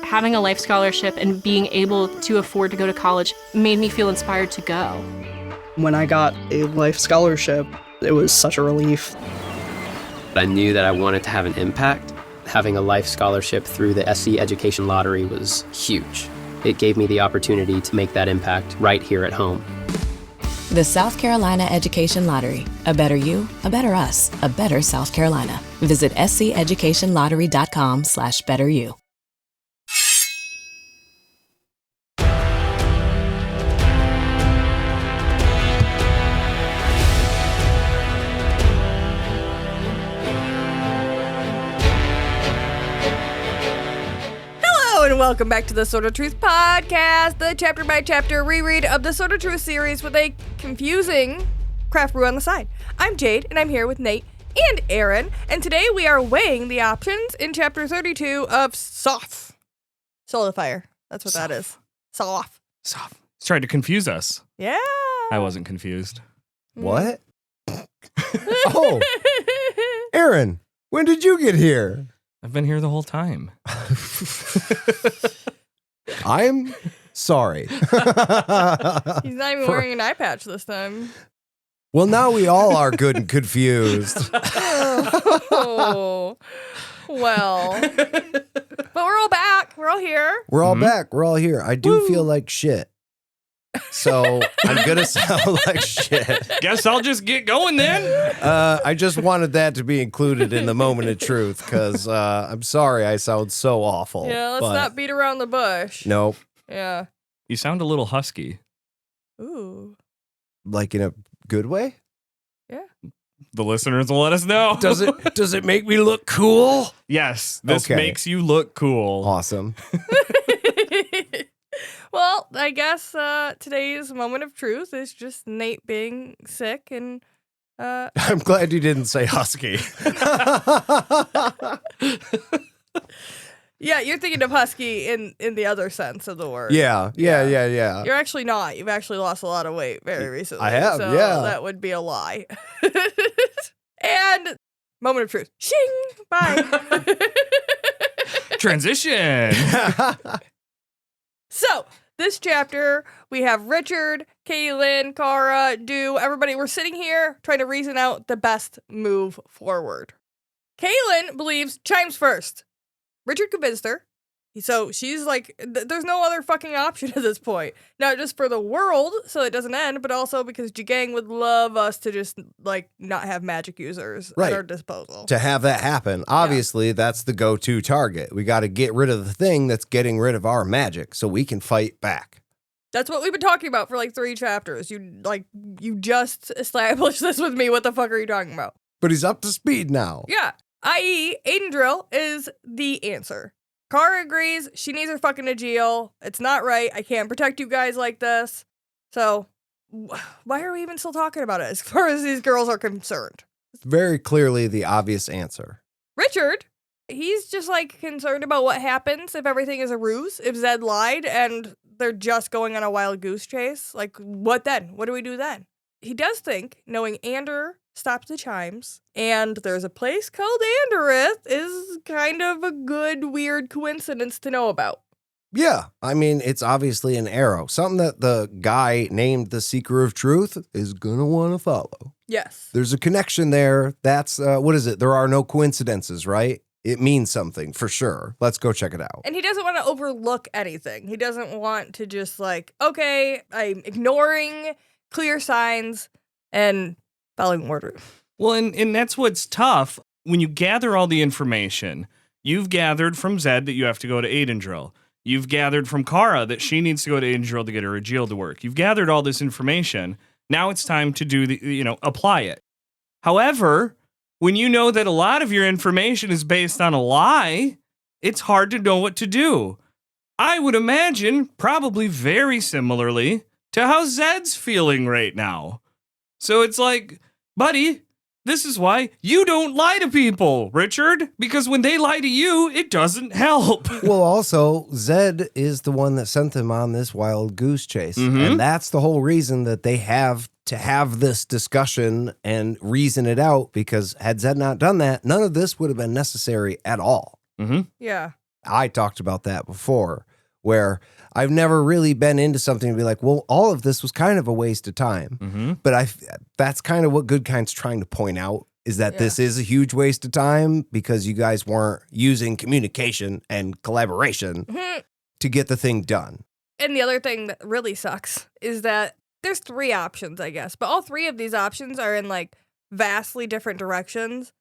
having a life scholarship and being able to afford to go to college made me feel inspired to go. When I got a life scholarship, it was such a relief. I knew that I wanted to have an impact. Having a life scholarship through the SC Education Lottery was huge. It gave me the opportunity to make that impact right here at home. The South Carolina Education Lottery. A better you, a better us, a better South Carolina. Visit sceducationlottery.com/betteryou. And welcome back to the Sword of Truth podcast, the chapter-by-chapter reread of the Sword of Truth series with a confusing craft brew on the side. I'm Jade, and I'm here with Nate and Aaron, and today we are weighing the options in Chapter 32 of SoF. Soul of Fire. That's what that is. SoF. SoF. He's trying to confuse us. Yeah. I wasn't confused. What? Oh, Aaron, when did you get here? I've been here the whole time. I'm sorry. He's not even wearing an eye patch this time. Well, now we all are good and confused. Oh, well. But we're all back. We're all here. We're all back. We're all here. I do feel like shit. So I'm going to sound like shit. Guess I'll just get going then. I just wanted that to be included in the moment of truth because I'm sorry I sound so awful. Yeah, let's not beat around the bush. Nope. Yeah. You sound a little husky. Ooh. Like in a good way? Yeah. The listeners will let us know. Does it make me look cool? Yes. This Okay. makes you look cool. Awesome. Well, I guess today's moment of truth is just Nate being sick and I'm glad you didn't say husky. yeah, you're thinking of husky in the other sense of the word. Yeah. You're actually not. You've actually lost a lot of weight very recently. I have, so yeah. that would be a lie. And moment of truth. Shing! Bye. Transition. So, this chapter, we have Richard, Kaylin, Cara, Dew, everybody. We're sitting here trying to reason out the best move forward. Kaylin believes chimes first. Richard convinced her. So she's like, there's no other fucking option at this point. Not just for the world, so it doesn't end, but also because Jigang would love us to just, like, not have magic users at our disposal. To have that happen, obviously, that's the go-to target. We got to get rid of the thing that's getting rid of our magic so we can fight back. That's what we've been talking about for, like, 3 chapters. You just established this with me. What the fuck are you talking about? But he's up to speed now. Yeah. I.e., Aydindril is the answer. Cara agrees. She needs her fucking Aegil. It's not right. I can't protect you guys like this. So, why are we even still talking about it as far as these girls are concerned? It's very clearly the obvious answer. Richard, he's just, like, concerned about what happens if everything is a ruse, if Zedd lied and they're just going on a wild goose chase. Like, what then? What do we do then? He does think, knowing Ander stopped the chimes, and there's a place called Anderith is kind of a good, weird coincidence to know about. Yeah, I mean, it's obviously an arrow. Something that the guy named the Seeker of Truth is going to want to follow. Yes. There's a connection there. That's, what is it? There are no coincidences, right? It means something, for sure. Let's go check it out. And he doesn't want to overlook anything. He doesn't want to just, like, okay, I'm ignoring clear signs and following order. Well, and that's what's tough. When you gather all the information, you've gathered from Zedd that you have to go to Aydindril. You've gathered from Cara that she needs to go to Aydindril to get her Aegil to work. You've gathered all this information. Now it's time to do apply it. However, when you know that a lot of your information is based on a lie, it's hard to know what to do. I would imagine probably very similarly to how Zedd's feeling right now. So it's like, buddy, this is why you don't lie to people, Richard, because when they lie to you, it doesn't help. Well, also, Zedd is the one that sent them on this wild goose chase. And that's the whole reason that they have to have this discussion and reason it out, because had Zedd not done that, none of this would have been necessary at all. Yeah. I talked about that before, where I've never really been into something to be like, well, all of this was kind of a waste of time. But that's kind of what Good Kind's trying to point out, is that this is a huge waste of time because you guys weren't using communication and collaboration to get the thing done. And the other thing that really sucks is that there's 3 options, I guess, but all 3 of these options are in like vastly different directions,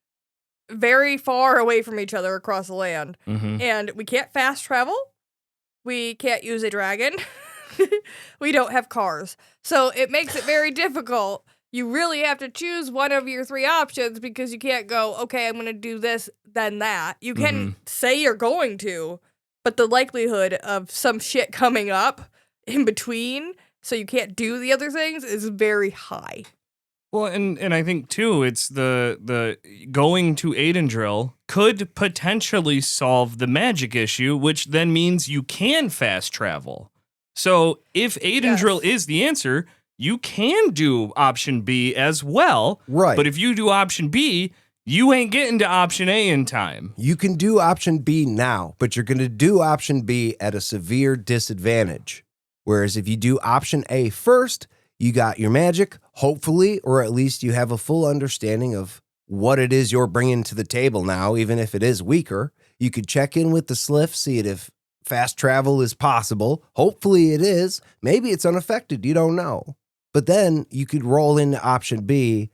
very far away from each other across the land. And we can't fast travel. We can't use a dragon. We don't have cars. So it makes it very difficult. You really have to choose one of your 3 options because you can't go, okay, I'm going to do this, then that. You can say you're going to, but the likelihood of some shit coming up in between so you can't do the other things is very high. Well, and I think, too, it's the going to Aydindril could potentially solve the magic issue, which then means you can fast travel. So if Aydindril is the answer, you can do option B as well. Right. But if you do option B, you ain't getting to option A in time. You can do option B now, but you're going to do option B at a severe disadvantage. Whereas if you do option A first, you got your magic, hopefully, or at least you have a full understanding of what it is you're bringing to the table now, even if it is weaker. You could check in with the SLIF, see if fast travel is possible. Hopefully it is. Maybe it's unaffected. You don't know. But then you could roll into option B,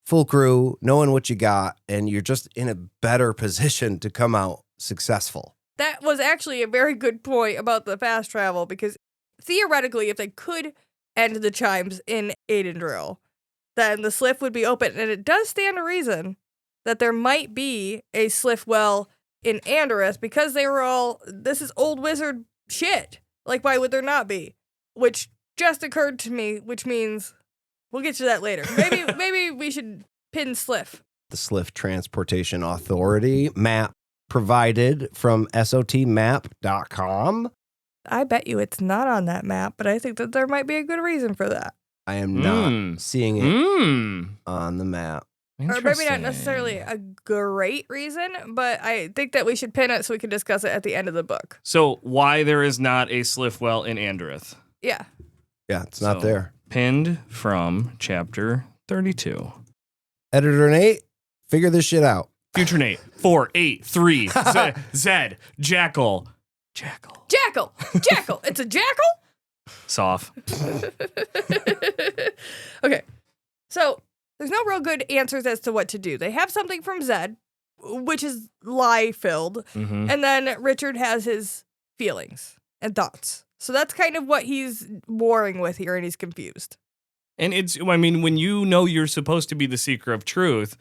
full crew, knowing what you got, and you're just in a better position to come out successful. That was actually a very good point about the fast travel, because theoretically, if they could end the chimes in Aydindril, then the SLIF would be open. And it does stand to reason that there might be a SLIF well in Anderith, because they were all, this is old wizard shit. Like, why would there not be? Which just occurred to me, which means we'll get to that later. Maybe we should pin SLIF. The SLIF Transportation Authority map provided from sotmap.com. I bet you it's not on that map, but I think that there might be a good reason for that. I am not seeing it on the map. Or maybe not necessarily a great reason, but I think that we should pin it so we can discuss it at the end of the book. So why there is not a SLIF well in Anderith? Yeah. Yeah, it's not there. Pinned from chapter 32. Editor Nate, figure this shit out. Future Nate, 4, 8, 3, Zedd, Jackal. Jackal! It's a jackal? SoF. Okay. So, there's no real good answers as to what to do. They have something from Zedd, which is lie-filled, and then Richard has his feelings and thoughts. So that's kind of what he's warring with here, and he's confused. And when you know you're supposed to be the seeker of truth,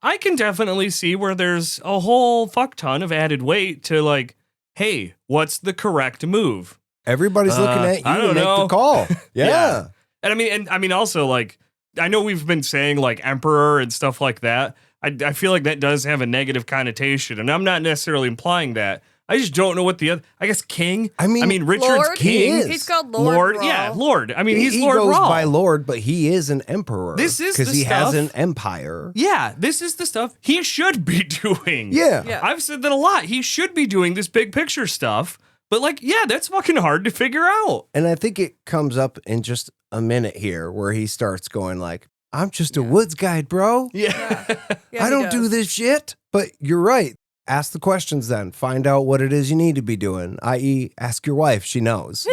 I can definitely see where there's a whole fuck ton of added weight to, like, hey, what's the correct move? Everybody's looking at you to make the call. Yeah. And I mean, also, like, I know we've been saying, like, emperor and stuff like that. I feel like that does have a negative connotation, and I'm not necessarily implying that. I just don't know what the other, I guess king. I mean Richard's Lord, king. He's called Lord. Yeah, Lord. I mean, he's he Lord goes Raw. by Lord, but he is an emperor. This is the because he stuff. has an empire. Yeah, this is the stuff he should be doing. Yeah. I've said that a lot. He should be doing this big picture stuff. But, like, yeah, that's fucking hard to figure out. And I think it comes up in just a minute here where he starts going like, I'm just a woods guide, bro. Yeah. Yeah, I don't do this shit. But you're right. Ask the questions then. Find out what it is you need to be doing, i.e. ask your wife. She knows.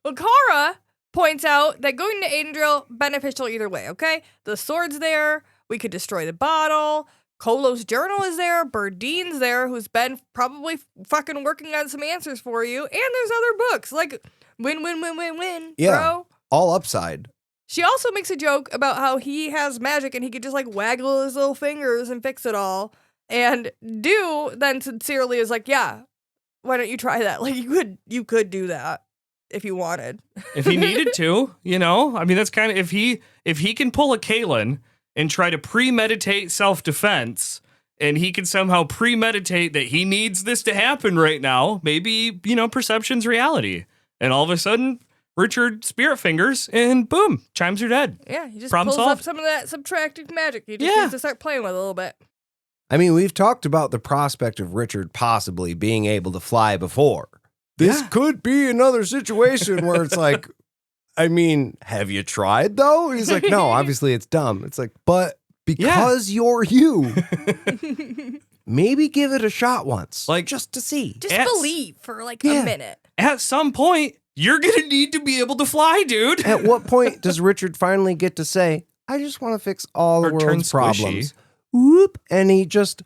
Well, Cara points out that going to Aydindril, beneficial either way, okay? The sword's there. We could destroy the bottle. Kolo's journal is there. Berdine's there, who's been probably fucking working on some answers for you. And there's other books. Like, win, bro. All upside. She also makes a joke about how he has magic and he could just, like, waggle his little fingers and fix it all. And Do then sincerely is like, yeah, why don't you try that? Like, you could do that if you wanted. If he needed to, you know? I mean, that's kind of, if he can pull a Kaylin and try to premeditate self-defense, and he can somehow premeditate that he needs this to happen right now, maybe, you know, perception's reality. And all of a sudden, Richard spirit fingers, and boom, chimes are dead. Yeah, he just Problem pulls solved. up some of that subtractive magic. He just needs to start playing with a little bit. I mean, we've talked about the prospect of Richard possibly being able to fly before. This could be another situation where it's like, I mean, have you tried though? He's like, no, obviously it's dumb. It's like, but because you're you, maybe give it a shot once, Like, just to see. Just believe for like a minute. At some point, you're going to need to be able to fly, dude. At what point does Richard finally get to say, I just want to fix all the Or turn world's squishy. problems? Whoop. And he just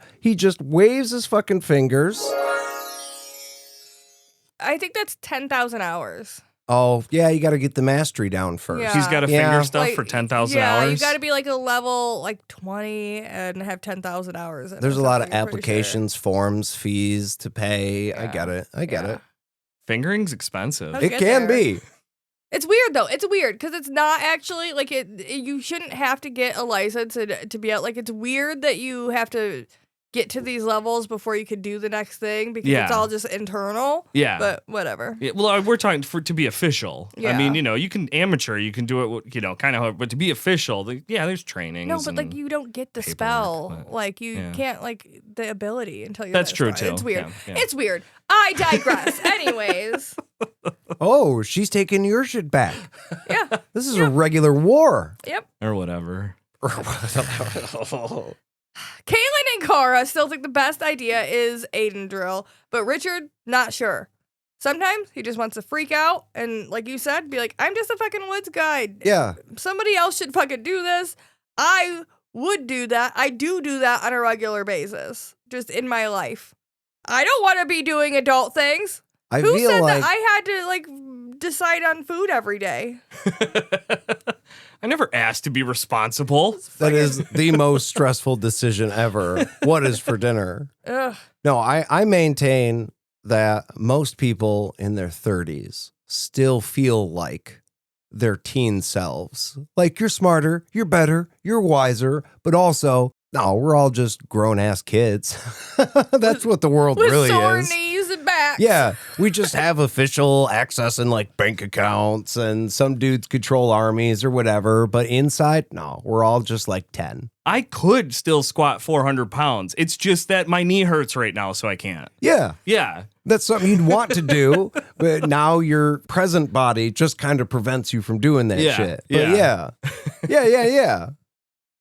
waves his fucking fingers. I think that's 10,000 hours. Oh, yeah, you got to get the mastery down first. Yeah. He's got to Yeah. finger stuff Like, for 10,000 yeah, hours. you got to be like a level like 20 and have 10,000 hours. There's a lot of applications, forms, fees to pay. I Yeah. get it. I get it. Fingering's expensive. I'll It get can there. be. It's weird though. It's weird because it's not actually like you shouldn't have to get a license to be out. Like it's weird that you have to get to these levels before you could do the next thing because it's Yeah. all just internal. Yeah. But whatever. Yeah, well, we're talking to be official. I Yeah. mean, you can amateur, you can do it, kind of, but to be official, there's training. No, but like you don't get the paperwork, spell. but- Like you yeah. can't like the ability until you're That's that true, strong. too. It's weird. Yeah. It's weird. I digress. Anyways. Oh, she's taking your shit back. Yeah. This is a regular war. Yep. Or whatever. Kahan and Cara still think the best idea is Aydindril, but Richard, not sure. Sometimes he just wants to freak out and, like you said, be like, I'm just a fucking woods guide. Yeah. Somebody else should fucking do this. I would do that. I do that on a regular basis, just in my life. I don't want to be doing adult things. I Who feel said like that I had to, like, decide on food every day? I never asked to be responsible. that is the most stressful decision ever. What is for dinner? Ugh. No, I maintain that most people in their 30s still feel like their teen selves. Like you're smarter, you're better, you're wiser, but also, no, we're all just grown-ass kids. That's what the world With really sore is. knees and backs. Yeah, we just have official access and like bank accounts and some dudes control armies or whatever. But inside, no, we're all just like 10. I could still squat 400 pounds. It's just that my knee hurts right now, so I can't. Yeah, Yeah. that's something you'd want to do. But now your present body just kind of prevents you from doing that Yeah, shit. yeah. But yeah.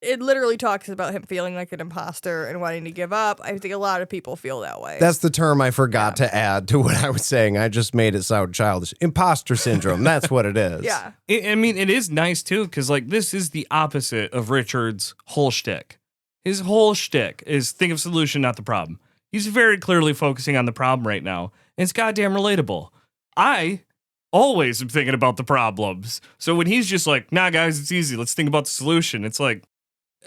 It literally talks about him feeling like an imposter and wanting to give up. I think a lot of people feel that way. That's the term I forgot to add to what I was saying. I just made it sound childish. Imposter syndrome. That's what it is. yeah. I mean, it is nice, too, because, like, this is the opposite of Richard's whole shtick. His whole shtick is think of solution, not the problem. He's very clearly focusing on the problem right now, and it's goddamn relatable. I always am thinking about the problems. So when he's just like, nah, guys, it's easy. Let's think about the solution. It's like,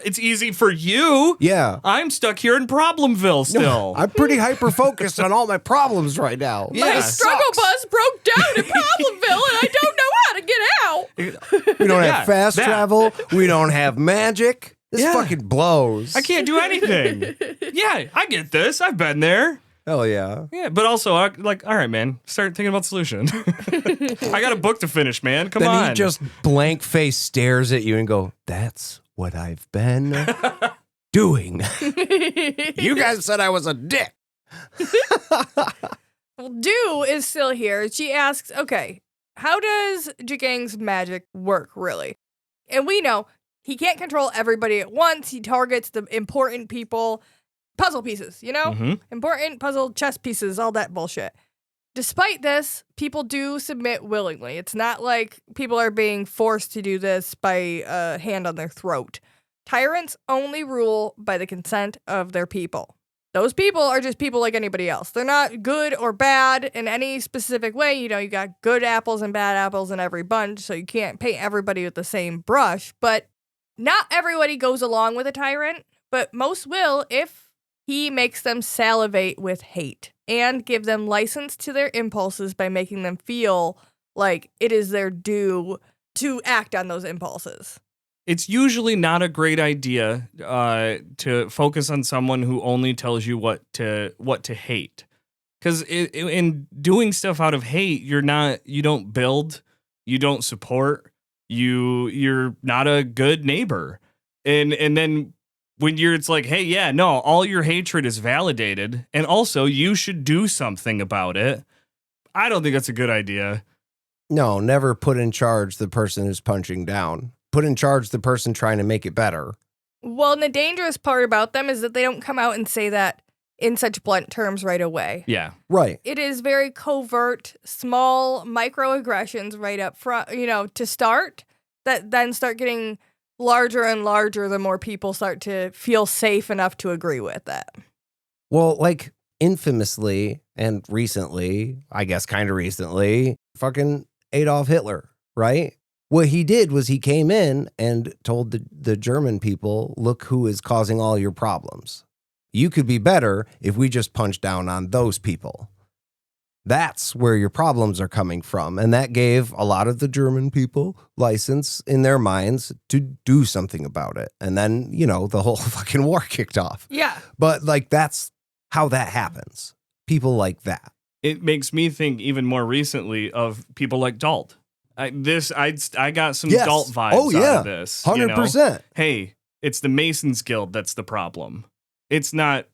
it's easy for you. Yeah. I'm stuck here in Problemville still. I'm pretty hyper focused on all my problems right now. Yeah. My struggle bus broke down in Problemville and I don't know how to get out. We don't Yeah, have fast that. travel. We don't have magic. This Yeah. fucking blows. I can't do anything. Yeah, I get this. I've been there. Hell yeah. Yeah, but also, all right, man, start thinking about the solution. I got a book to finish, man. Come Then on. he just blank face stares at you and go, that's what I've been doing. You guys said I was a dick. Well, Do is still here. She asks, okay, how does Jigang's magic work, really? And we know he can't control everybody at once. He targets the important people, puzzle pieces, you know? Mhm. Important puzzle chess pieces, all that bullshit. Despite this, people do submit willingly. It's not like people are being forced to do this by a hand on their throat. Tyrants only rule by the consent of their people. Those people are just people like anybody else. They're not good or bad in any specific way. You know, you got good apples and bad apples in every bunch, so you can't paint everybody with the same brush. But not everybody goes along with a tyrant, but most will if he makes them salivate with hate and give them license to their impulses by making them feel like it is their due to act on those impulses. It's usually not a great idea to focus on someone who only tells you what to hate, because in doing stuff out of hate, you don't build, you don't support, you're not a good neighbor, and then when it's like, hey, yeah, no, all your hatred is validated, and also you should do something about it. I don't think that's a good idea. No, never put in charge the person who's punching down. Put in charge the person trying to make it better. Well, and the dangerous part about them is that they don't come out and say that in such blunt terms right away. Yeah. Right. It is very covert, small microaggressions right up front, to start, that then start getting larger and larger the more people start to feel safe enough to agree with it. Well, like infamously and recently, I guess kind of recently, fucking Adolf Hitler, right? What he did was he came in and told the German people, look who is causing all your problems. You could be better if we just punch down on those people. That's where your problems are coming from. And that gave a lot of the German people license in their minds to do something about it. And then, the whole fucking war kicked off. Yeah. But like, that's how that happens. People like that. It makes me think even more recently of people like Dalt. I got some Yes. Dalt vibes out of this. 100%. Hey, it's the Masons Guild that's the problem. It's not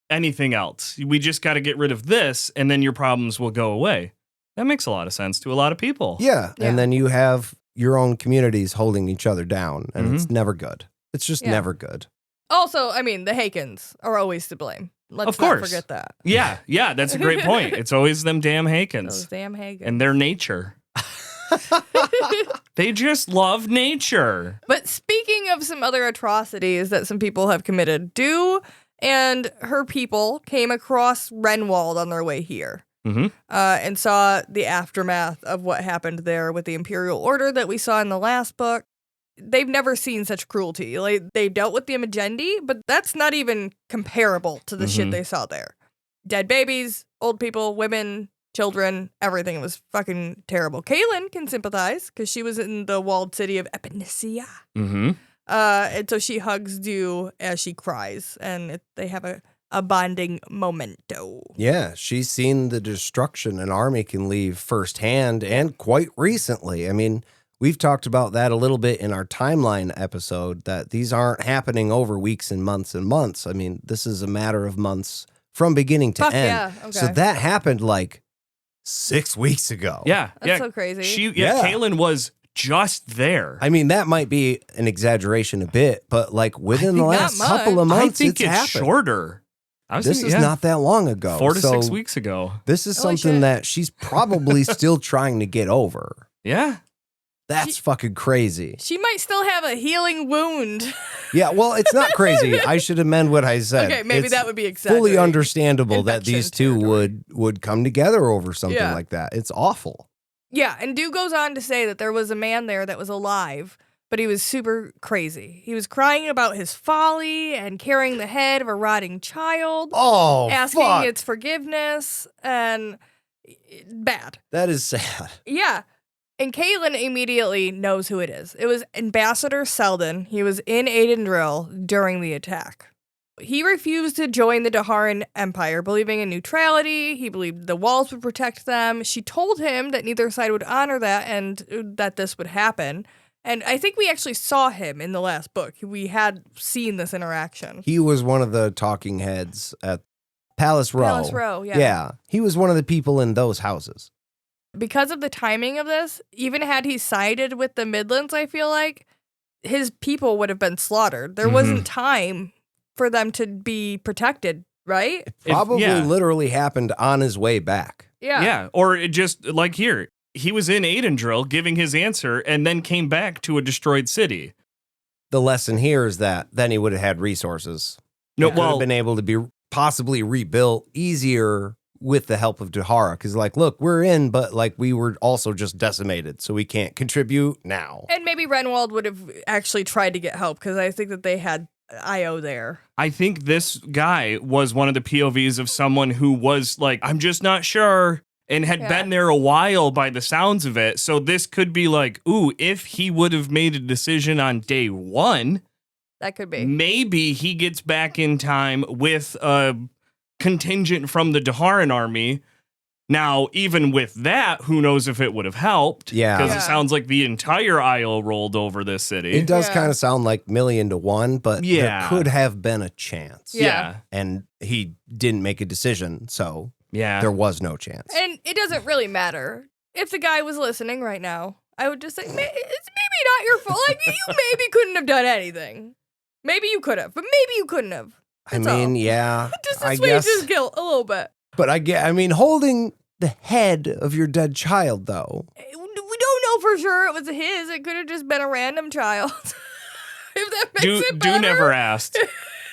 anything else. We just got to get rid of this, and then your problems will go away. That makes a lot of sense to a lot of people. Yeah. Yeah. And then you have your own communities holding each other down, and it's never good. It's just never good. Also, the Hakens are always to blame. Let's Of course. not forget that. Yeah, that's a great point. It's always them damn Those Hakens damn Hakens. and their nature. They just love nature. But speaking of some other atrocities that some people have committed, Du and her people came across Renwald on their way here. And saw the aftermath of what happened there with the Imperial Order that we saw in the last book. They've never seen such cruelty. Like, they dealt with the Imagendi, but that's not even comparable to the shit they saw there. Dead babies, old people, women, children, everything. It was fucking terrible. Kaylin can sympathize because she was in the walled city of Epinicia. And so she hugs Du as she cries, and they have a bonding momento. Yeah, she's seen the destruction an army can leave firsthand and quite recently. I mean, we've talked about that a little bit in our timeline episode, that these aren't happening over weeks and months and months. I mean, this is a matter of months from beginning to Fuck end. yeah, okay. So that happened like 6 weeks ago. Yeah. That's so crazy. Kaylin was just there. I mean, that might be an exaggeration a bit, but like within the think last not couple of much. months, I think it's happened. shorter. This is not that long ago. 4 to So 6 weeks ago. This is Holy something shit. that she's probably still trying to get over. Yeah. That's fucking crazy. She might still have a healing wound. Yeah, well, it's not crazy. I should amend what I said. Okay, maybe It's that would be fully exaggerated. understandable that Infection these two territory. would come together over something Yeah. like that. It's awful. Yeah, and Du goes on to say that there was a man there that was alive, but he was super crazy. He was crying about his folly and carrying the head of a rotting child, Oh, asking fuck. its forgiveness, and bad. That is sad. Yeah. And Kaylin immediately knows who it is. It was Ambassador Selden. He was in Aydindril during the attack. He refused to join the Daharan Empire, believing in neutrality. He believed the walls would protect them. She told him that neither side would honor that and that this would happen. And I think we actually saw him in the last book. We had seen this interaction. He was one of the talking heads at Palace Row. Palace Row, yeah. Yeah, he was one of the people in those houses. Because of the timing of this, even had he sided with the Midlands, I feel like, his people would have been slaughtered. There wasn't time for them to be protected, right? Probably literally happened on his way back. Yeah. Yeah. Or it just like here, he was in Aydindril giving his answer and then came back to a destroyed city. The lesson here is that then he would have had resources. No, He could have well, been able to be possibly rebuilt easier with the help of Dahara. Because like, look, we're in, but like we were also just decimated, so we can't contribute now. And maybe Renwald would have actually tried to get help because I think that they had IO there. I think this guy was one of the POVs of someone who was like, I'm just not sure, and had been there a while by the sounds of it. So this could be like, ooh, if he would have made a decision on day one, That could be. maybe he gets back in time with a contingent from the Daharan army Now, even with that, who knows if it would have helped? Yeah. Because Yeah. it sounds like the entire aisle rolled over this city. It does Yeah. kind of sound like 1,000,000 to 1, Yeah. there could have been a chance. Yeah. And he didn't make a decision, so Yeah. there was no chance. And it doesn't really matter. If the guy was listening right now, I would just say, it's maybe not your fault. Like, you maybe couldn't have done anything. Maybe you could have, but maybe you couldn't have. I That's all. mean, yeah. Just I assuage guess. his guilt a little bit. But I mean, holding the head of your dead child, though. We don't know for sure it was his. It could have just been a random child. If that makes it better. Do never asked.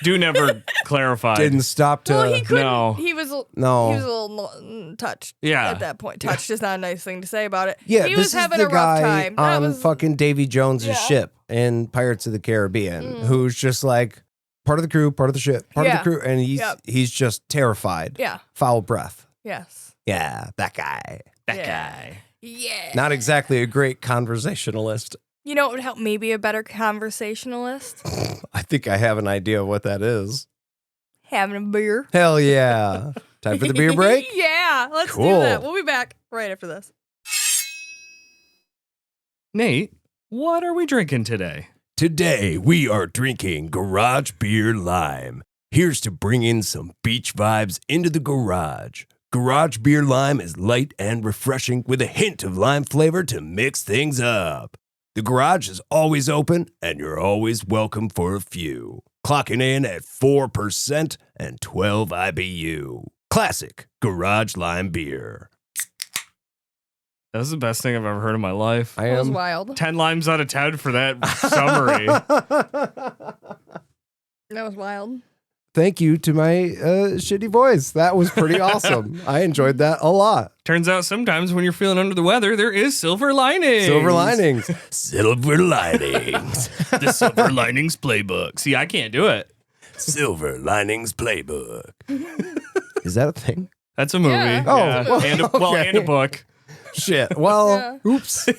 Do never clarified. Didn't stop to. Well, he couldn't. No. He was a No. little touched. Yeah. At that point, touched is not a nice thing to say about it. Yeah, he this was is having the a rough guy time. That on was fucking Davy Jones's Yeah. ship in Pirates of the Caribbean, Mm. who's just like part of the crew, part of the ship, part of Yeah. the crew, and he's just terrified. yeah. Foul breath. Yes. Yeah, that guy. That Yeah. guy. Yeah. Not exactly a great conversationalist. You know what would help me be a better conversationalist? I think I have an idea of what that is. Having a beer. Hell yeah. Time for the beer break? Yeah. Let's Cool. do that. We'll be back right after this. Nate, what are we drinking today? Today, we are drinking Garage Beer Lime. Here's to bring in some beach vibes into the garage. Garage Beer Lime is light and refreshing with a hint of lime flavor to mix things up. The garage is always open, and you're always welcome for a few. Clocking in at 4% and 12 IBU. Classic Garage Lime Beer. That was the best thing I've ever heard in my life. I That was am. wild. 10 limes out of 10 for that summary. That was wild. Thank you to my shitty voice. That was pretty awesome. I enjoyed that a lot. Turns out sometimes when you're feeling under the weather, there is silver linings. Silver linings. Silver Linings. The Silver Linings Playbook. See, I can't do it. Silver Linings Playbook. Is that a thing? That's a movie. Yeah. Oh, Yeah. well, and a okay. book. Shit. Well, oops.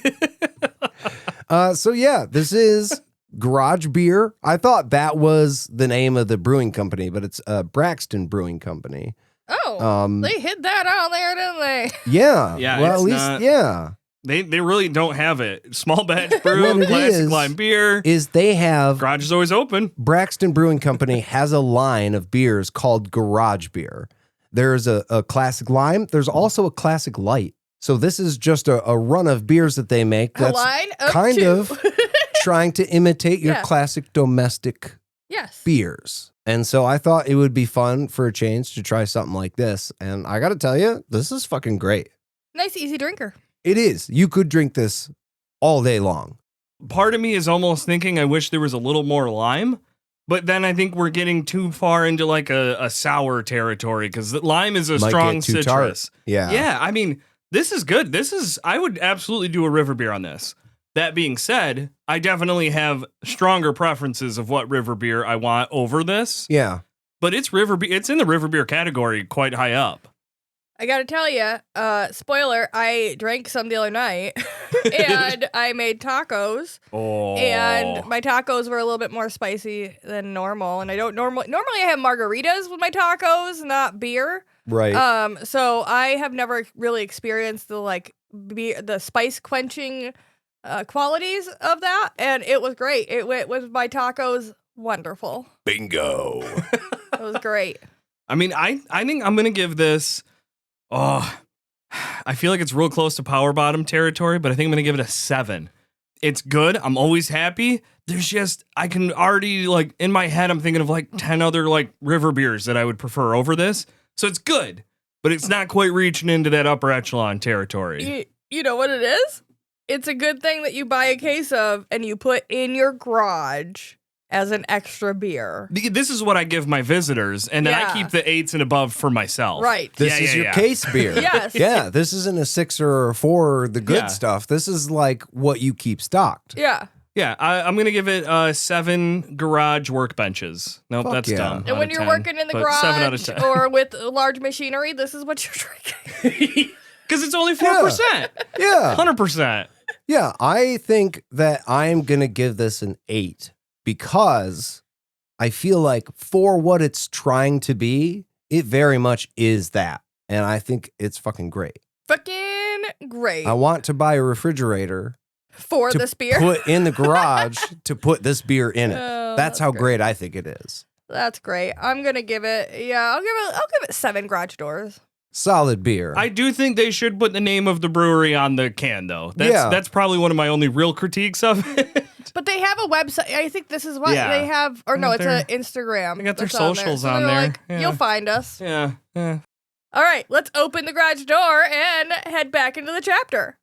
So yeah, this is Garage Beer. I thought that was the name of the brewing company, but it's Braxton Brewing Company. Oh, they hid that out there, didn't they? Yeah. Yeah, Well, at it's least, not- yeah. They really don't have it. Small batch brew, What it classic is- lime beer. Is they have Garage is always open. Braxton Brewing Company has a line of beers called Garage Beer. There's a classic lime. There's also a classic light. So this is just a run of beers that they make A that's line of kind two. of trying to imitate your Yeah. classic domestic Yes. beers. And so I thought it would be fun for a change to try something like this. And I got to tell you, this is fucking great. Nice, easy drinker. It is. You could drink this all day long. Part of me is almost thinking I wish there was a little more lime, but then I think we're getting too far into like a sour territory because lime is a Might strong get too citrus. tart. Yeah. Yeah, I mean, this is good. I would absolutely do a river beer on this. That being said, I definitely have stronger preferences of what river beer I want over this, Yeah. but it's in the river beer category quite high up. I gotta tell you, spoiler, I drank some the other night and I made tacos. Oh. And my tacos were a little bit more spicy than normal. And I don't normally I have margaritas with my tacos, not beer. Right. So I have never really experienced the spice quenching qualities of that, and it was great. It went with my tacos wonderful. Bingo. It was great. I mean, I think I'm going to give this, I feel like it's real close to power bottom territory, but I think I'm going to give it a 7. It's good. I'm always happy. There's just, I can already, like, in my head, I'm thinking of like 10 other like river beers that I would prefer over this. So it's good, but it's not quite reaching into that upper echelon territory. You know what it is? It's a good thing that you buy a case of and you put in your garage as an extra beer. This is what I give my visitors, and then I Yeah. keep the 8s and above for myself. Right. This is your case beer. Yes. Yeah, this isn't a 6 or a 4, the good Yeah. stuff. This is like what you keep stocked. Yeah. Yeah, I'm going to give it 7 garage workbenches. Nope, Fuck that's yeah. dumb. And Out when of you're 10, working in the but 7 out of garage 10. or with large machinery, this is what you're drinking. Because it's only 4%. Yeah. 100%. Yeah, I think that I'm going to give this an 8 because I feel like for what it's trying to be, it very much is that. and I think it's fucking great. Fucking great. I want to buy a refrigerator For to this beer. put in the garage to put this beer in it. Oh, that's how great I think it is. That's great. I'm gonna give it. Yeah, I'll give it 7 garage doors. Solid beer. I do think they should put the name of the brewery on the can, though. That's probably one of my only real critiques of it. But they have a website. I think this is what Yeah. they have. Or no, it's They're- an Instagram. They got their that's on socials there. on they're there. Like, Yeah. You'll find us. Yeah. All right, let's open the garage door and head back into the chapter.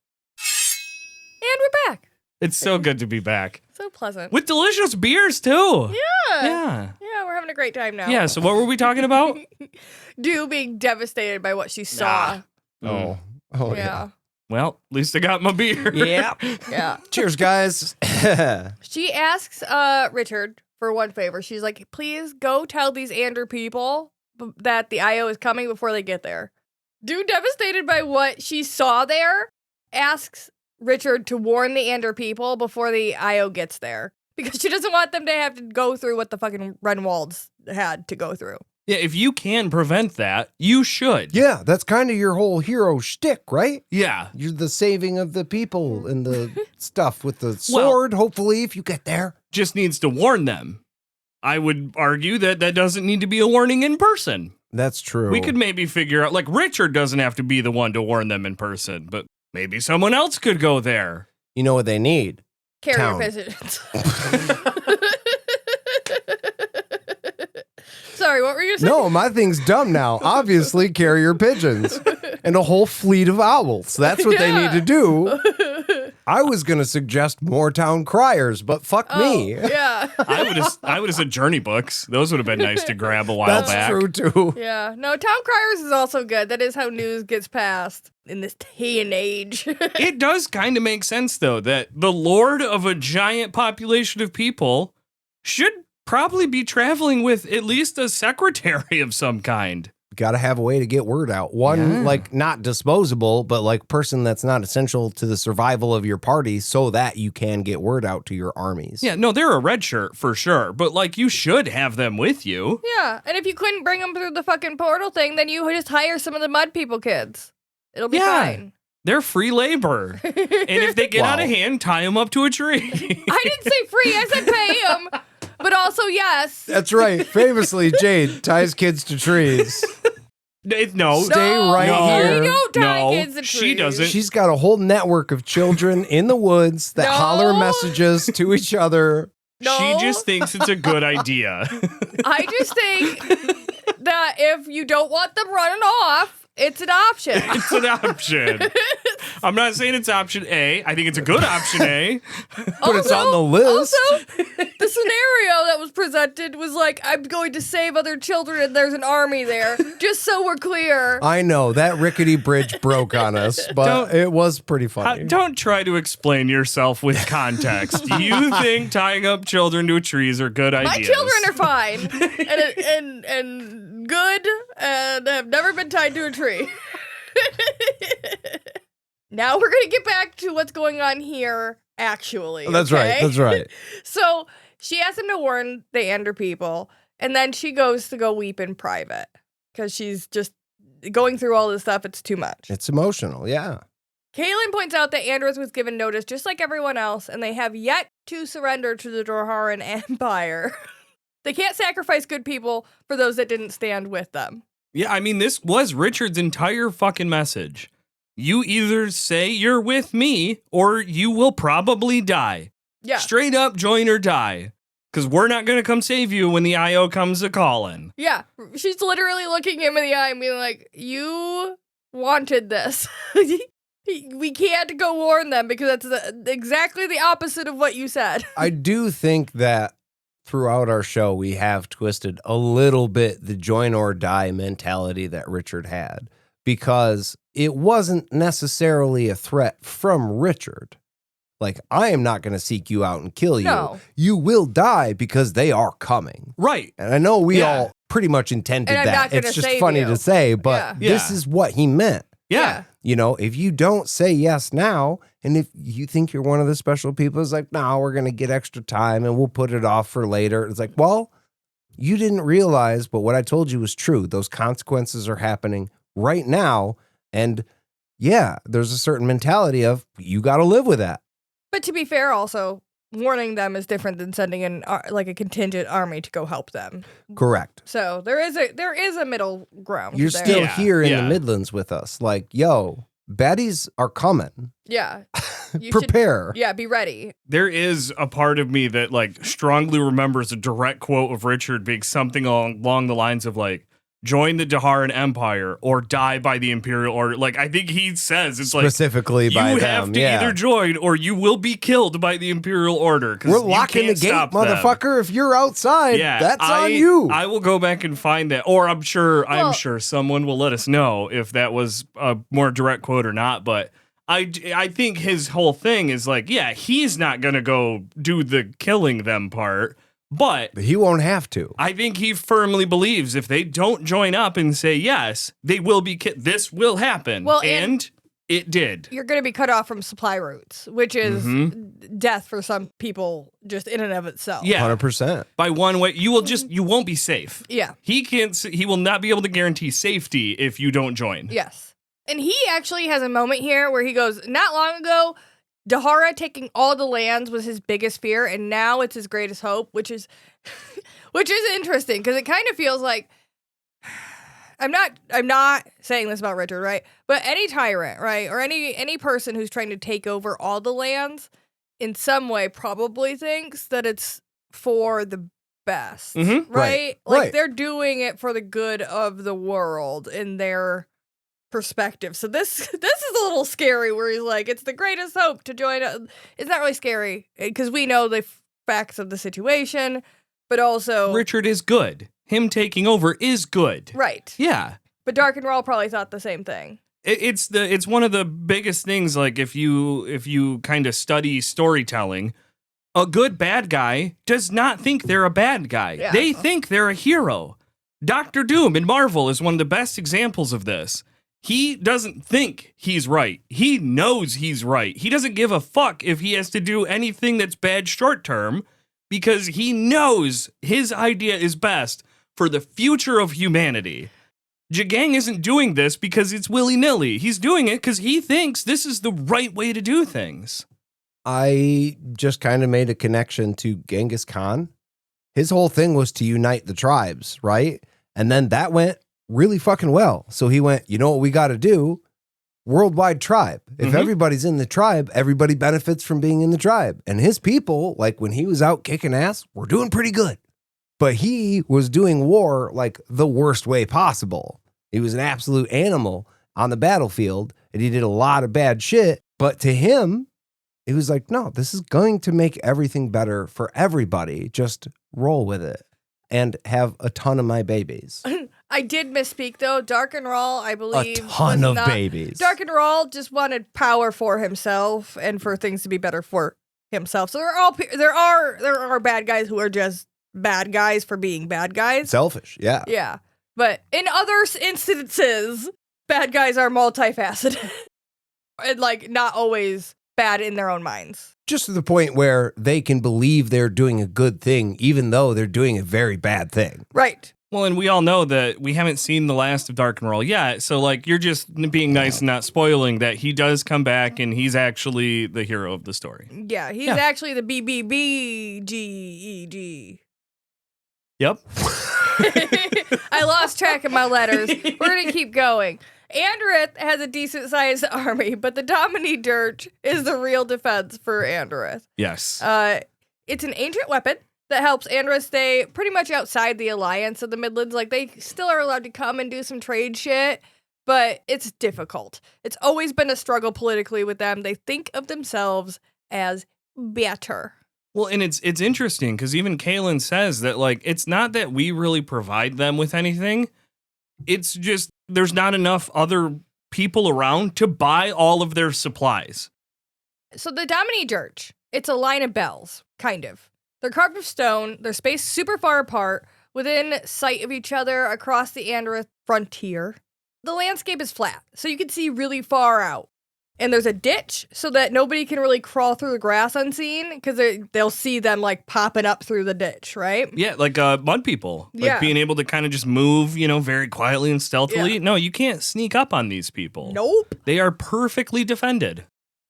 And we're back. It's so good to be back. So pleasant. With delicious beers, too. Yeah, Yeah. we're having a great time now. Yeah, so what were we talking about? Do being devistated by what she saw. Oh Yeah. yeah. Well, at least I got my beer. Yeah. Yeah. Cheers, guys. She asks Richard for one favor. She's like, please go tell these Ander people that the IO is coming before they get there. Dude, devastated by what she saw there, asks Richard to warn the Ander people before the IO gets there. Because she doesn't want them to have to go through what the fucking Renwalds had to go through. Yeah, if you can prevent that, you should. Yeah, that's kind of your whole hero shtick, right? Yeah. You're the saving of the people and the stuff with the sword, hopefully, if you get there. Just needs to warn them. I would argue that doesn't need to be a warning in person. That's true. We could maybe figure out, like, Richard doesn't have to be the one to warn them in person, but maybe someone else could go there. You know what they need? Carrier Town. pigeons. Sorry, what were you saying? No, my thing's dumb now. Obviously, carrier pigeons and a whole fleet of owls. That's what they need to do. I was going to suggest more town criers, but fuck me. Yeah. I would have said journey books. Those would have been nice to grab a while That's back. true, too. Yeah. No, Town Criers is also good. That is how news gets passed in this day and age. It does kind of make sense, though, that the lord of a giant population of people should probably be traveling with at least a secretary of some kind. Got to have a way to get word out. One, Yeah. like, not disposable, but like person that's not essential to the survival of your party so that you can get word out to your armies. Yeah, no, they're a red shirt for sure, but like you should have them with you. Yeah. And if you couldn't bring them through the fucking portal thing, then you just hire some of the mud people kids. It'll be fine. They're free labor. And if they get out of hand, tie them up to a tree. I didn't say free. I said pay them. But also, yes. That's right. Famously, Jade ties kids to trees. No. Stay right no, here. We don't tie No, kids to she trees. doesn't. She's got a whole network of children in the woods that No. holler messages to each other. No. She just thinks it's a good idea. I just think that if you don't want them running off, it's an option. It's an option. I'm not saying it's option A. I think it's a good option A. But it's on the list. Also, the scenario that was presented was like, I'm going to save other children and there's an army there. Just so we're clear. I know that rickety bridge broke on us, but Don't- it was pretty funny. Don't try to explain yourself with context. You think tying up children to trees are good My ideas. children are fine and good and have never been tied to a tree. Now we're going to get back to what's going on here, actually. That's okay? right. That's right. So she asked him to warn the Ander people, and then she goes to go weep in private because she's just going through all this stuff. It's too much. It's emotional. Yeah. Kaylin points out that Anderith was given notice just like everyone else, and they have yet to surrender to the Dorharan Empire. They can't sacrifice good people for those that didn't stand with them. Yeah, I mean, this was Richard's entire fucking message. You either say you're with me, or you will probably die. Yeah. Straight up, join or die. Because we're not going to come save you when the IO comes a-calling. Yeah. She's literally looking him in the eye and being like, you wanted this. We can't go warn them because that's exactly the opposite of what you said. I do think that throughout our show, we have twisted a little bit the join or die mentality that Richard had, because it wasn't necessarily a threat from Richard. Like, I am not going to seek you out and kill you. No. You will die because they are coming. Right. And I know we Yeah. all pretty much intended And I'm not that. gonna It's just save funny you. to say, but Yeah. this is what he meant. Yeah. You know, if you don't say yes now, and if you think you're one of the special people, it's like, no, we're going to get extra time and we'll put it off for later. It's like, well, you didn't realize, but what I told you was true. Those consequences are happening right now. And yeah, there's a certain mentality of you got to live with that. But to be fair, also, warning them is different than sending in like a contingent army to go help them. Correct. So there is a middle ground. You're there. still Yeah, here in yeah. the Midlands with us. Like, yo, baddies are coming. Yeah. You Prepare. should, be ready. There is a part of me that like strongly remembers a direct quote of Richard being something along the lines of like, join the Daharan Empire or die by the Imperial Order. Like, I think he says it's like Specifically by you them. have to yeah. either join or you will be killed by the Imperial Order. 'Cause We're you locking the can't gate, stop them. motherfucker. If you're outside, Yeah, that's on you. I will go back and find that, or I'm sure Well- someone will let us know if that was a more direct quote or not. But I think his whole thing is like, yeah, he's not gonna go do the killing them part, but He won't have to. I think he firmly believes if they don't join up and say yes, they will be this will happen. Well, and it did. You're going to be cut off from supply routes, which is death for some people just in and of itself. Yeah. 100%. By one way, you won't be safe. Yeah. He will not be able to guarantee safety if you don't join. Yes. And he actually has a moment here where he goes, not long ago, Dahara taking all the lands was his biggest fear, and now it's his greatest hope, which is interesting because it kind of feels like I'm not saying this about Richard, right? But any tyrant, right, or any person who's trying to take over all the lands in some way probably thinks that it's for the best, Mhm. right? Right. Like Right. they're doing it for the good of the world in their perspective. So this is a little scary where he's like, it's the greatest hope to join. It's not really scary because we know the facts of the situation, but also Richard is good. Him taking over is good. right. Yeah. But Dark and Rawl probably thought the same thing. It's one of the biggest things. Like if you kind of study storytelling, a good bad guy does not think they're a bad guy. Yeah. They think they're a hero. Doctor Doom in Marvel is one of the best examples of this. He doesn't think he's right. He knows he's right. He doesn't give a fuck if he has to do anything that's bad short term because he knows his idea is best for the future of humanity. Jagang isn't doing this because it's willy-nilly. He's doing it because he thinks this is the right way to do things. I just kind of made a connection to Genghis Khan. His whole thing was to unite the tribes, right? And then that went really fucking well. So he went, you know what we got to do? Worldwide tribe. If everybody's in the tribe, everybody benefits from being in the tribe. And his people, like when he was out kicking ass, were doing pretty good. But he was doing war like the worst way possible. He was an absolute animal on the battlefield and he did a lot of bad shit. But to him, it was like, no, this is going to make everything better for everybody. Just roll with it and have a ton of my babies. I did misspeak though. Dark and Rawl, I believe, A ton was of not- babies. Dark and Rawl just wanted power for himself and for things to be better for himself. So there are bad guys who are just bad guys for being bad guys. Selfish, yeah. Yeah, but in other instances, bad guys are multifaceted and like not always bad in their own minds. Just to the point where they can believe they're doing a good thing, even though they're doing a very bad thing. Right. Well, and we all know that we haven't seen the last of Dark and Roll yet. So, like, you're just being nice and not spoiling that he does come back and he's actually the hero of the story. Yeah, he's actually the BBBGEG. Yep. I lost track of my letters. We're going to keep going. Anderith has a decent sized army, but the Domini Dirge is the real defense for Anderith. Yes. It's an ancient weapon that helps Anderith stay pretty much outside the alliance of the Midlands. Like, they still are allowed to come and do some trade shit, but it's difficult. It's always been a struggle politically with them. They think of themselves as better. Well, and it's interesting because even Kaylin says that, like, it's not that we really provide them with anything. It's just there's not enough other people around to buy all of their supplies. So the Domini Dirge, it's a line of bells, kind of. They're carved of stone. They're spaced super far apart, within sight of each other across the Anderith frontier. The landscape is flat, so you can see really far out. And there's a ditch so that nobody can really crawl through the grass unseen because they'll see them like popping up through the ditch, right? Yeah, like mud people. Like Yeah. being able to kind of just move, very quietly and stealthily. Yeah. No, you can't sneak up on these people. Nope. They are perfectly defended.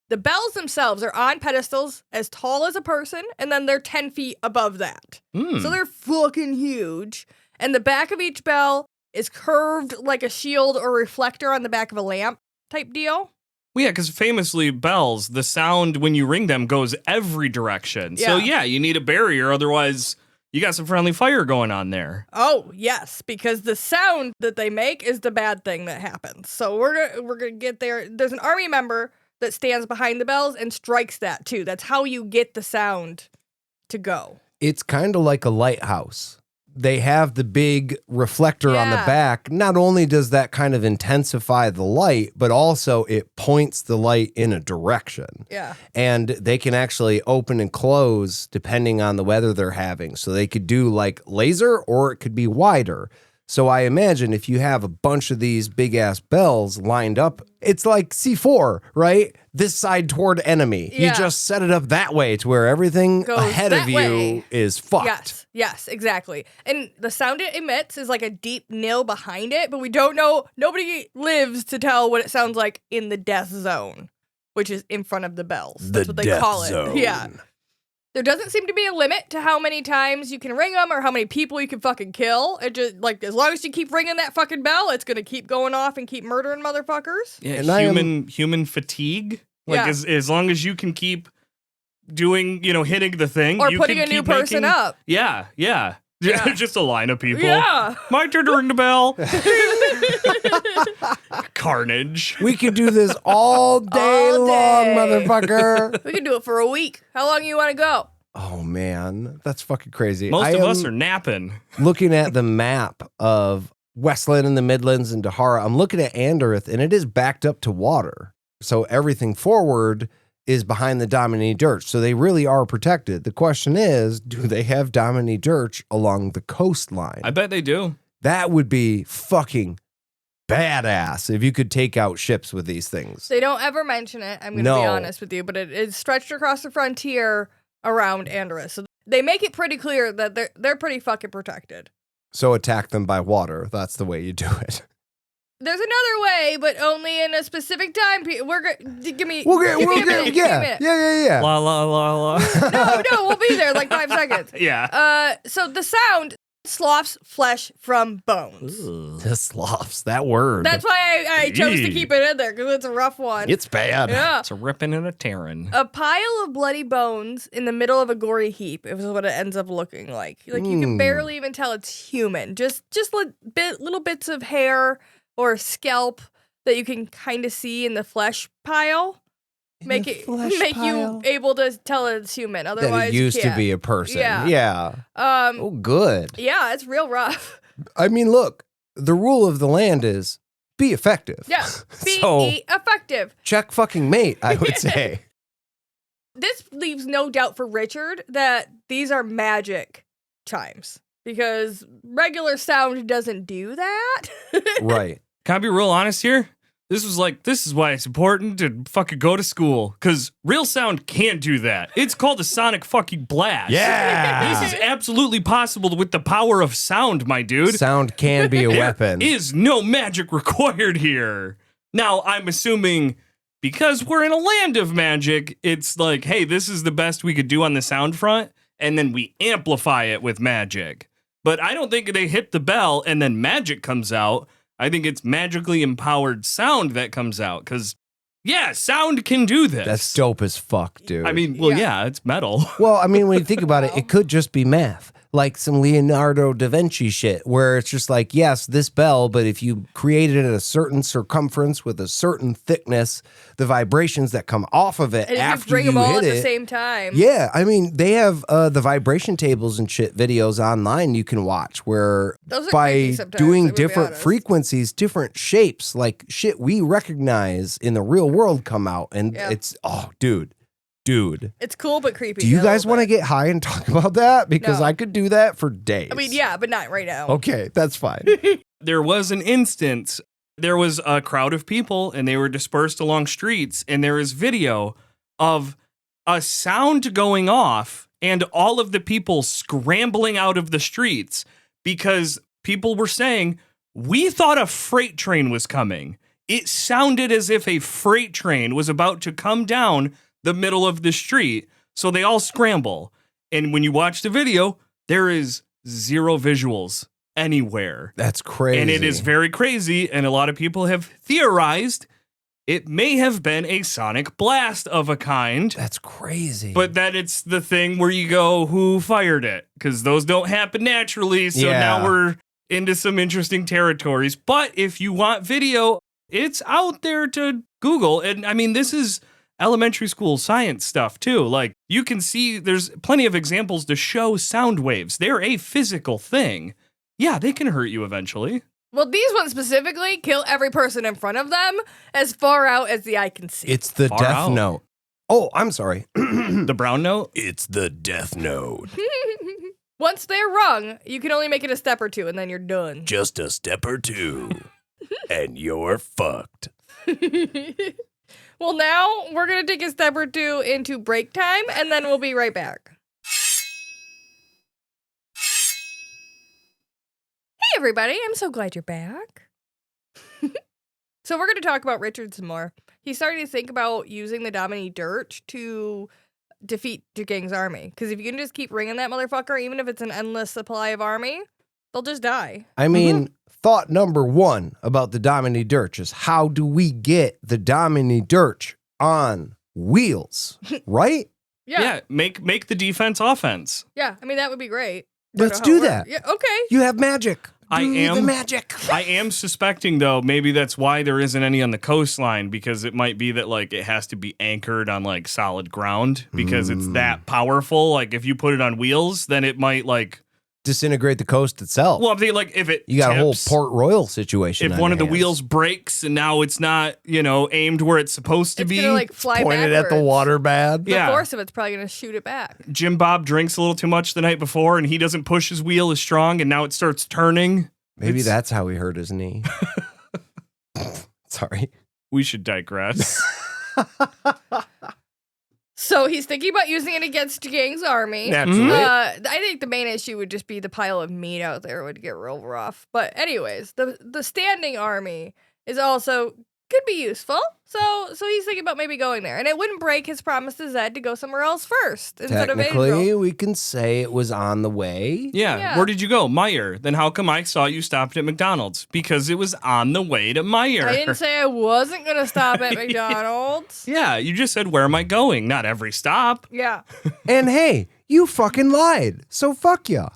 The bells themselves are on pedestals as tall as a person, and then they're 10 feet above that. So they're fucking huge. And the back of each bell is curved like a shield or reflector on the back of a lamp type deal. Well, yeah, because famously, bells, the sound when you ring them goes every direction. So, yeah, you need a barrier. Otherwise, you got some friendly fire going on there. Oh, yes, because the sound that they make is the bad thing that happens. So we're gonna get there. There's an army member that stands behind the bells and strikes that, too. That's how you get the sound to go. It's kind of like a lighthouse. They have the big reflector on the Yeah. back. Not only does that kind of intensify the light, but also it points the light in a direction. Yeah. And they can actually open and close depending on the weather they're having. So they could do like laser or it could be wider. So I imagine if you have a bunch of these big ass bells lined up, it's like C4, right? This side toward enemy. Yeah. You just set it up that way to where everything Goes ahead that of you way. is fucked. Yes, exactly. And the sound it emits is like a deep nil behind it, but we don't know. Nobody lives to tell what it sounds like in the death zone, which is in front of the bells. That's what they call it. Yeah. There doesn't seem to be a limit to how many times you can ring them or how many people you can fucking kill. It just, like, as long as you keep ringing that fucking bell, it's gonna keep going off and keep murdering motherfuckers. Yeah, And human fatigue. Like, Yeah. as long as you can keep doing, hitting the thing. Or you putting can a new keep person making- up. Yeah. Yeah. Just a line of people. Yeah. My turn to ring the bell. Carnage. We could do this all day All long, day. motherfucker. We can do it for a week. How long you want to go? Oh man, that's fucking crazy. Most I of am us are napping. looking at the map of Westland and the Midlands and Dahara. I'm looking at Anderith, and it is backed up to water. So everything forward is behind the Domini Dirch. So they really are protected. The question is, do they have Domini Dirch along the coastline? I bet they do. That would be fucking badass if you could take out ships with these things. They don't ever mention it. I'm going to No. be honest with you, but it is stretched across the frontier around Anderith. So they make it pretty clear that they're pretty fucking protected. So attack them by water. That's the way you do it. There's another way, but only in a specific time. We're gonna give me. We'll give me a minute, give me a yeah. minute. La la la la. No, we'll be there in like 5 seconds. Yeah. So the sound sloughs flesh from bones. The sloughs, that word. That's why I chose to Yee. keep it in there because it's a rough one. It's bad. Yeah. It's a ripping and a tearing. A pile of bloody bones in the middle of a gory heap is what it ends up looking like. Like you can barely even tell it's human. Just little bits of hair or scalp that you can kind of see in the flesh pile. Make you able to tell it's human. Otherwise, That it used you to can't. be a person. Yeah. Oh, good. Yeah, it's real rough. I mean, look, the rule of the land is be effective. Yeah, be So- effective. Check fucking mate, I would say. This leaves no doubt for Richard that these are magic chimes because regular sound doesn't do that. Right. Can I be real honest here? This is why it's important to fucking go to school. Because real sound can't do that. It's called a sonic fucking blast. Yeah. This is absolutely possible with the power of sound, my dude. Sound can be a weapon. There is no magic required here. Now, I'm assuming because we're in a land of magic, it's like, hey, this is the best we could do on the sound front, and then we amplify it with magic. But I don't think they hit the bell and then magic comes out. I think it's magically empowered sound that comes out, because, yeah, sound can do this. That's dope as fuck, dude. I mean, well, yeah, it's metal. Well, I mean, when you think about it, it could just be math. Like some Leonardo da Vinci shit, where it's just like, yes, this bell, but if you create it at a certain circumference with a certain thickness, the vibrations that come off of it And you after bring you them all hit at the it. same time. Yeah, I mean, they have the vibration tables and shit videos online you can watch where Those are by creepy sometimes, I doing would be different honest. frequencies, different shapes, like shit we recognize in the real world come out. And Yeah. it's, oh, dude. It's cool but creepy. Do you a guys little want to bit. get high and talk about that? Because No. I could do that for days. I mean, yeah, but not right now. Okay, that's fine. There was an instance There was a crowd of people and they were dispersed along streets, and there is video of a sound going off and all of the people scrambling out of the streets because people were saying, we thought a freight train was coming. It sounded as if a freight train was about to come down the middle of the street. So they all scramble. And when you watch the video, there is zero visuals anywhere. That's crazy. And it is very crazy. And a lot of people have theorized it may have been a sonic blast of a kind. That's crazy. But then it's the thing where you go, who fired it? Because those don't happen naturally. So now we're into some interesting territories. But if you want video, it's out there to Google. And I mean, this is elementary school science stuff too. Like, you can see there's plenty of examples to show sound waves. They're a physical thing. Yeah, they can hurt you eventually. Well, these ones specifically kill every person in front of them as far out as the eye can see. It's the Far Death out. Note. Oh, I'm sorry. The brown note? It's the Death Note. Once they're rung, you can only make it a step or two, and then you're done. Just a step or two, and you're fucked. Well, now we're going to take a step or two into break time, and then we'll be right back. Hey, everybody. I'm so glad you're back. So we're going to talk about Richard some more. He's starting to think about using the Domini Dirge to defeat Jagang's army. Because if you can just keep ringing that motherfucker, even if it's an endless supply of army, they'll just die. I mean, thought number one about the Domini Dirge is how do we get the Domini Dirge on wheels, right? Yeah, make the defense offense. Yeah, I mean, that would be great. Let's Don't know how do it that. works. Yeah, okay. You have magic. Do the magic. I am suspecting, though, maybe that's why there isn't any on the coastline, because it might be that, like, it has to be anchored on, like, solid ground because it's that powerful. Like, if you put it on wheels, then it might, like... disintegrate the coast itself. Well, I'm thinking, like, if it you got tips, a whole Port Royal situation. If on one your of the hands. wheels breaks and now it's not, aimed where it's supposed to It's be. gonna, like, fly pointed backwards. at the water bad. The force of it's probably going to shoot it back. Jim Bob drinks a little too much the night before and he doesn't push his wheel as strong and now it starts turning. Maybe that's how he hurt his knee. Sorry. We should digress. So he's thinking about using it against Jagang's army. Naturally. I think the main issue would just be the pile of meat out there would get real rough. But anyways, the standing army is also could be useful. So he's thinking about maybe going there. And it wouldn't break his promise to Zedd to go somewhere else first instead of Technically, Aydindril. we can say it was on the way. Yeah. Where did you go? Meyer. Then how come I saw you stopped at McDonald's? Because it was on the way to Meyer. I didn't say I wasn't going to stop at McDonald's. Yeah, you just said, where am I going? Not every stop. Yeah. And hey, you fucking lied. So fuck ya.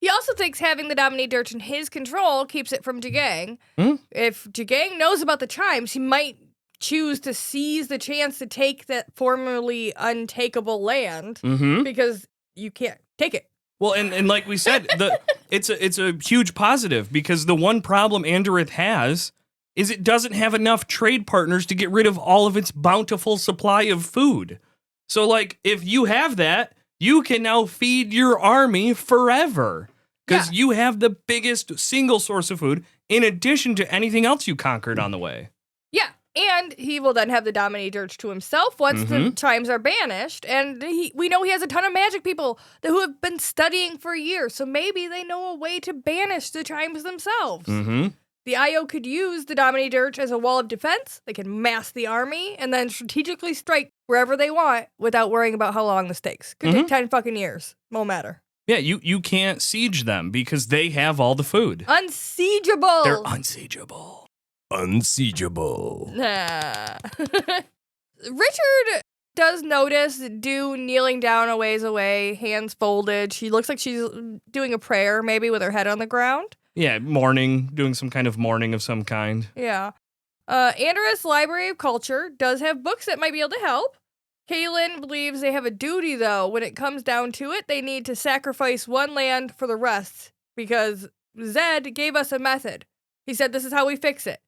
He also thinks having the Domini Dirge in his control keeps it from Jagang. If Jagang knows about the chimes, he might choose to seize the chance to take that formerly untakeable land because you can't take it. Well, and like we said, it's a huge positive because the one problem Anderith has is it doesn't have enough trade partners to get rid of all of its bountiful supply of food. So, like, if you have that, you can now feed your army forever because you have the biggest single source of food in addition to anything else you conquered on the way. Yeah, and he will then have the Domini Dirge to himself once the chimes are banished. And we know he has a ton of magic people who have been studying for years, so maybe they know a way to banish the chimes themselves. The IO could use the Domini Dirge as a wall of defense. They can mass the army and then strategically strike wherever they want without worrying about how long this takes. Could take 10 fucking years. Won't matter. Yeah, you can't siege them because they have all the food. Unsiegeable. They're unsiegeable. Unsiegeable. Richard does notice Dew kneeling down a ways away, hands folded. She looks like she's doing a prayer, maybe with her head on the ground. Yeah, mourning, doing some kind of mourning of some kind. Yeah. Anderith's Library of Culture does have books that might be able to help. Kaylin believes they have a duty, though. When it comes down to it, they need to sacrifice one land for the rest because Zedd gave us a method. He said this is how we fix it.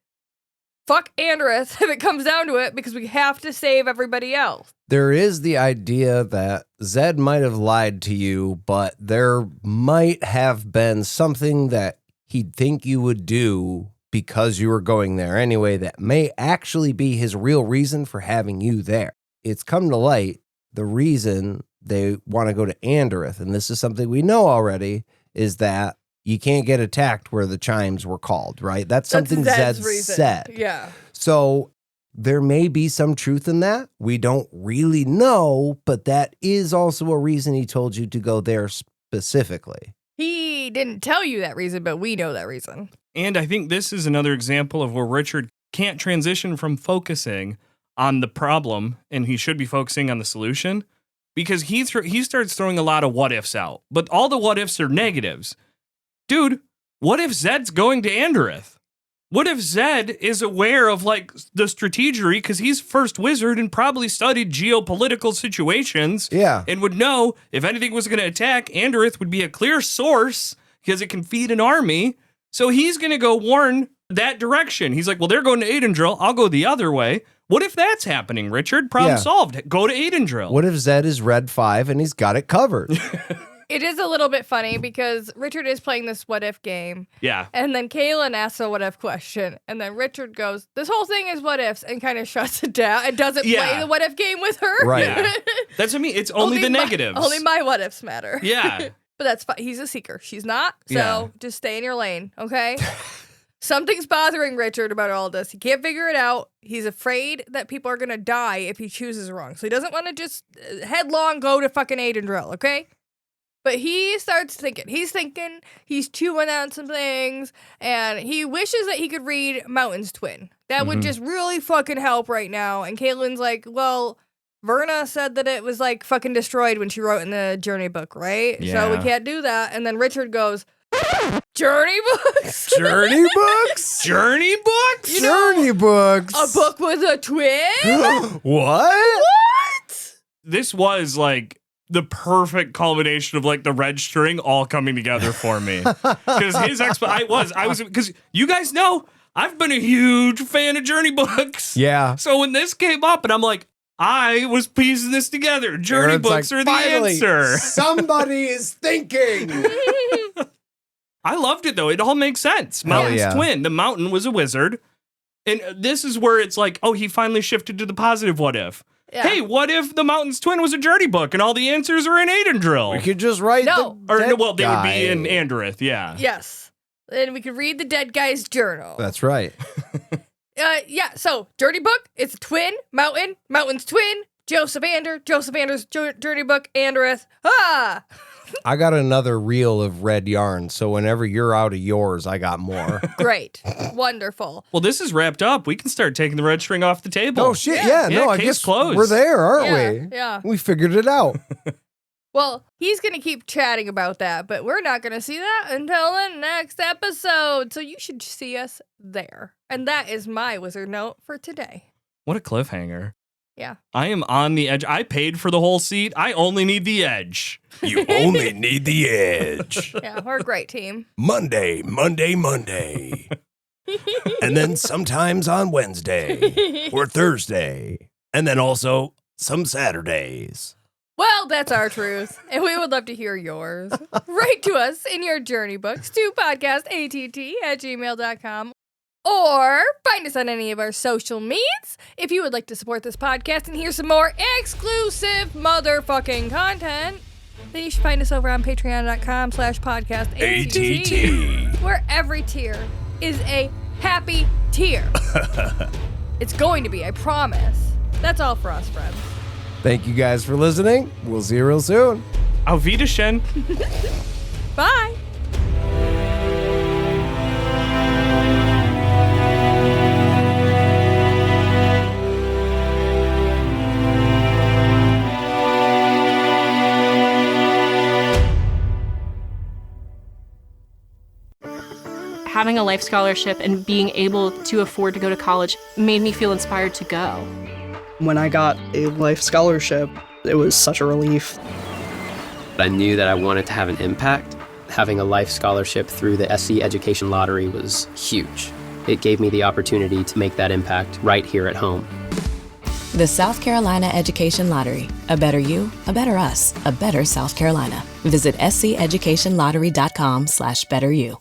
Fuck Anderith if it comes down to it because we have to save everybody else. There is the idea that Zedd might have lied to you, but there might have been something that he'd think you would do because you were going there anyway that may actually be his real reason for having you there. It's come to light the reason they want to go to Anderith, and this is something we know already, is that you can't get attacked where the chimes were called, right? That's something Zedd said. Yeah. So there may be some truth in that. We don't really know, but that is also a reason he told you to go there specifically. He didn't tell you that reason, but we know that reason. And I think this is another example of where Richard can't transition from focusing on the problem, and he should be focusing on the solution, because he starts throwing a lot of what ifs out. But all the what ifs are negatives. Dude, what if Zedd's going to Anderith? What if Zedd is aware of like the strategery because he's first wizard and probably studied geopolitical situations? Yeah. And would know if anything was going to attack, Anderith would be a clear source because it can feed an army. So he's going to go warn that direction. He's like, well, they're going to Aydindril. I'll go the other way. What if that's happening, Richard? Problem solved. Go to Aydindril. What if Zedd is red 5 and he's got it covered? It is a little bit funny because Richard is playing this what if game. Yeah. And then Kaylin asks a what if question. And then Richard goes, this whole thing is what ifs, and kind of shuts it down and doesn't play the what if game with her. Right. Yeah. That's what I mean. It's only the negatives. Only my what ifs matter. Yeah. But that's fine. He's a seeker. She's not. So just stay in your lane, okay? Something's bothering Richard about all this. He can't figure it out. He's afraid that people are going to die if he chooses wrong. So he doesn't want to just headlong go to fucking Aydindril, okay? But he starts thinking. He's chewing on some things, and he wishes that he could read Mountain's Twin. That would just really fucking help right now. And Caitlin's like, well, Verna said that it was like fucking destroyed when she wrote in the journey book, right? Yeah. So we can't do that. And then Richard goes, journey books? Journey books? Journey books? Journey books? A book with a twin? What? What? This was like the perfect culmination of like the red string all coming together for me. Because his I was because you guys know I've been a huge fan of journey books. Yeah. So when this came up and I'm like, I was piecing this together. Journey Aaron's books like, are the "Finally, answer. Somebody is thinking. I loved it though. It all makes sense. Hell Mountain's yeah. twin. The mountain was a wizard. And this is where it's like, oh, he finally shifted to the positive what if. Yeah. Hey, what if the Mountain's Twin was a journey book and all the answers are in Aydindril? We could just write No. the dead They would be guy. in Anderith, yeah. Yes. And we could read the dead guy's journal. That's right. Yeah, so journey book, it's a twin, Mountain's twin, Joseph Ander's journey book, Anderith. Ah! I got another reel of red yarn, so whenever you're out of yours, I got more. Great. Wonderful. Well, this is wrapped up. We can start taking the red string off the table. Oh, shit. Yeah, no, I case guess closed. we're there, aren't Yeah, we? yeah. We figured it out. Well, he's going to keep chatting about that, but we're not going to see that until the next episode. So you should see us there. And that is my wizard note for today. What a cliffhanger. Yeah. I am on the edge. I paid for the whole seat. I only need the edge. You only need the edge. Yeah, we're a great team. Monday. And then sometimes on Wednesday or Thursday. And then also some Saturdays. Well, that's our truth, and we would love to hear yours. Write to us in your journey books to podcastatt@gmail.com, or find us on any of our social medias. If you would like to support this podcast and hear some more exclusive motherfucking content, then you should find us over on patreon.com/podcastatt, where every tier is a happy tier. It's going to be, I promise. That's all for us, friends. Thank you guys for listening. We'll see you real soon. Auf Wiedersehen. Bye. Having a life scholarship and being able to afford to go to college made me feel inspired to go. When I got a life scholarship, it was such a relief. I knew that I wanted to have an impact. Having a life scholarship through the SC Education Lottery was huge. It gave me the opportunity to make that impact right here at home. The South Carolina Education Lottery. A better you, a better us, a better South Carolina. Visit sceducationlottery.com/betteryou.